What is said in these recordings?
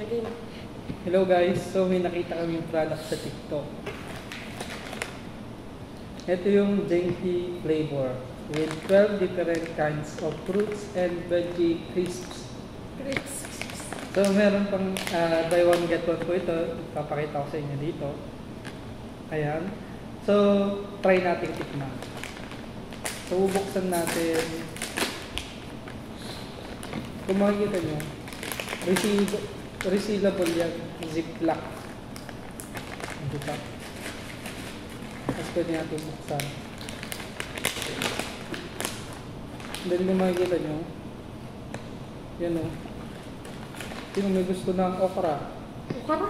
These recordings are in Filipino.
din. Hello guys, so may nakita kaming product sa TikTok. Ito yung Jenki flavor with 12 different kinds of fruits and veggie crisps. So meron pang buy one get one po ito. Papakita ko sa inyo dito. Ayan. So try natin tikman. So bubuksan natin. Kung makikita nyo, resealable yan. Ziploc. Ziploc. Tapos pwede natin buksan. Then kung makikita nyo, yan o. Sino may gusto ng okra? Okra?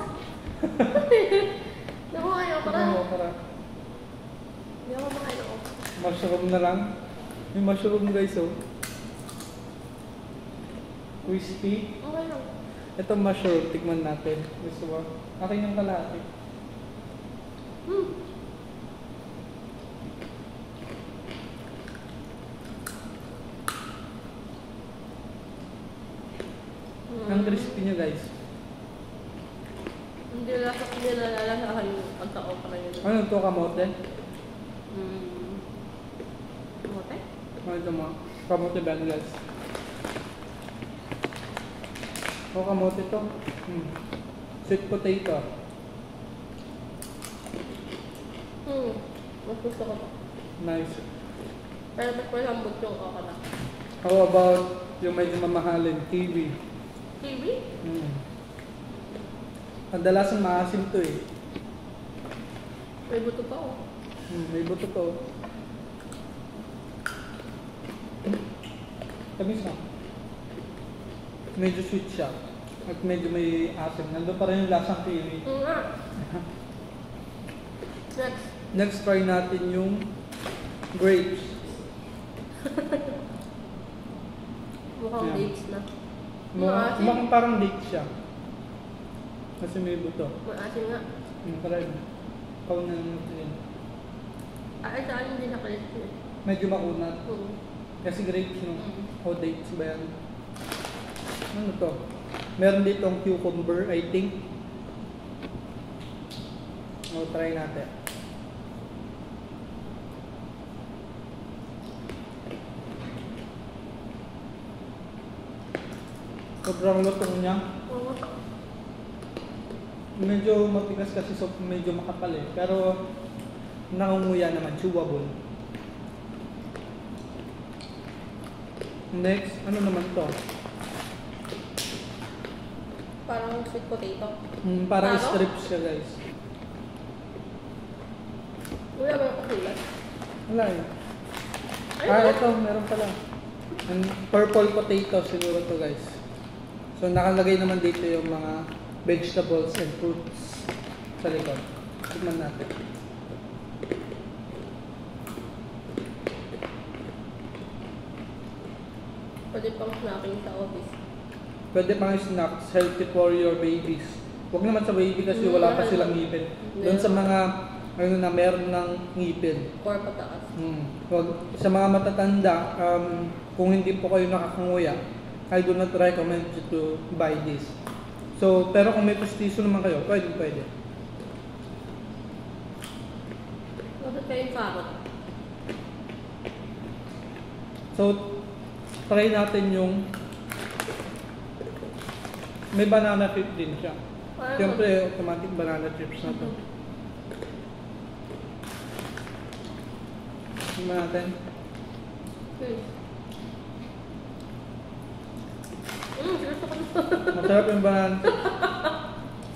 Hindi ako kain okra. Ano okra? Hindi ako makain okra. Mushroom na lang. May mushroom guys oh. Crispy. Okay lang. Ito mushroom, tignan natin. Gusto mo? Akin yung kalahati. Ang crispy niya guys. Hindi nalalasahan yung pagka-okra niya. Ano ito, kamote? Kamote? Ano ito mo? Kamote ba guys? O kamote ito. Sweet potato. Mas gusto ko to. Nice. Pero mas malambot yung okra. How about yung medyo mamahalin? kiwi. Kiwi? Kadalasan maasim to eh. May buto pa oh. May buto to. Tamis na. Medyo sweet siya. At medyo may asim. Nandun pa rin yung lasang kiwi. Next. Next, try natin yung grapes. Mukhang Yeah. dates na. Mukhang parang date siya. Kasi may buto. Maasim nga. Parang kaw na yun. Ay, saan hindi nakalit yun? Medyo makunat. Kasi grapes no? O dates ba yan? Ano to? Meron ditong cucumber, I think. O, try natin. Sobrang lutong niya. Medyo matigas kasi so medyo makapal eh. Pero nangunguya naman, chewable. Next, ano naman to? Parang sweet potato. Parang Taro? strips siya guys. Wala ba yung kasulat? Wala eh. Ay, Ito, meron pala. Purple potato siguro to guys. So nakalagay naman dito yung mga vegetables and fruits sa likod. Tignan natin. Pwede pang snacking sa office. Pwede pang snacks, healthy for your babies. Huwag naman sa baby kasi wala pa silang ngipin. Doon sa mga ano na meron ng ngipin. Or pataas. Wag, sa mga matatanda, kung hindi po kayo nakakanguya, I do not recommend you to buy this. So, pero kung may pustiso naman kayo, pwede. Bakit kayo yung carrot? So, try natin yung may banana chip din siya. Siyempre, automatic banana chips na to. Tingnan natin. Masarap yung banana chips.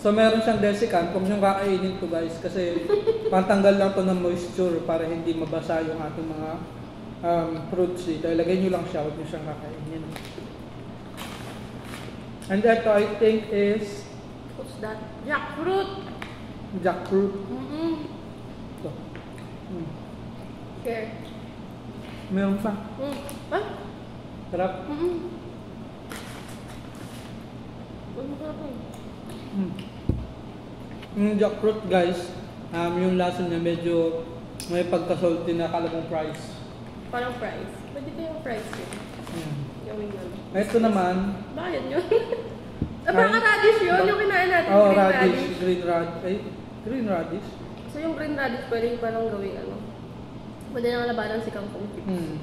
So, meron siyang desiccant. Huwag niyong kakainin to guys kasi pantanggal lang to ng moisture para hindi mabasa yung ating mga fruits dito. Ilagay nyo lang siya. Huwag nyo siyang kakainin. And that I think is What's that? Jackfruit! jackfruit. Ito. Share. Meron pa. Ay? Sarap. Yung jackfruit guys, yung lasa niya medyo may pagka-salty na kalabong fries. Parang fries. Pwede kayong fries yun. Gawin yun. Ito naman, Bakit yun? Baka radish yun, yung kinain natin. Oh, green radish. Green radish. So yung green radish, pwede parang gawing ano. Pwede nang labanan si kangkong chips.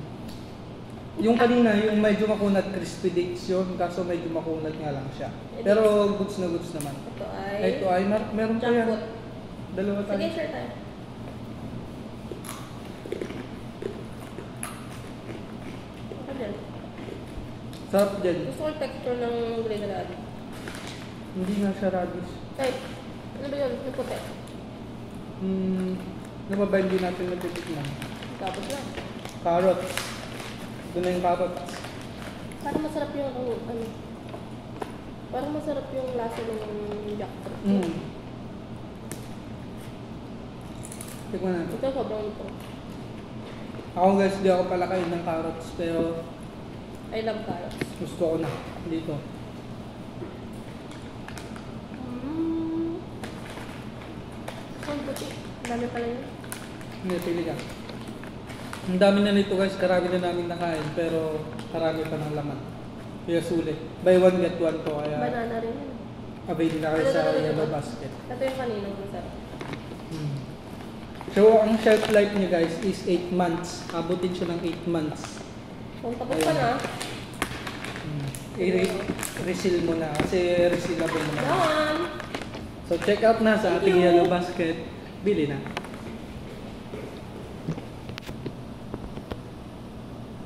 Yung kanina, yung medyo makunat crispy dates yun, kaso medyo makunat nga lang siya. Pero goods na goods naman. Ito ay meron pa yan. Jackpot. Dalawa tayo. Sige, share tayo. Ako dyan. Sarap dyan. Gusto ko yung texture ng green radish. Hindi nga siya radish. Ay, ano ba yun? Yung puti. Ano ba hindi natin natitikman? Tapos lang. Carrots. Doon na yung carrots. Parang masarap yung ano. Parang masarap yung lasa ng jackfruit. Tikman natin. Ito sobrang ito. Ako guys, di ako pala kain ng carrots, pero I love carrots. gusto ko na dito. Ang puti. Ang dami pala yun. Hindi, pili ka. Ang dami na nito guys, karami na namin nakain, pero karami pa ng laman. Kaya sulit. Buy one, get one po. Kaya Banana rin yun. avail na kayo sa Yellow Basket. Ito yung kaninang masarap. So, ang shelf life niya guys is 8 months. Abutin siya ng 8 months. Kung tapos pa na, I-reseal mo na kasi resealable naman. down! So, check out na sa ating Yellow Basket. Bili na.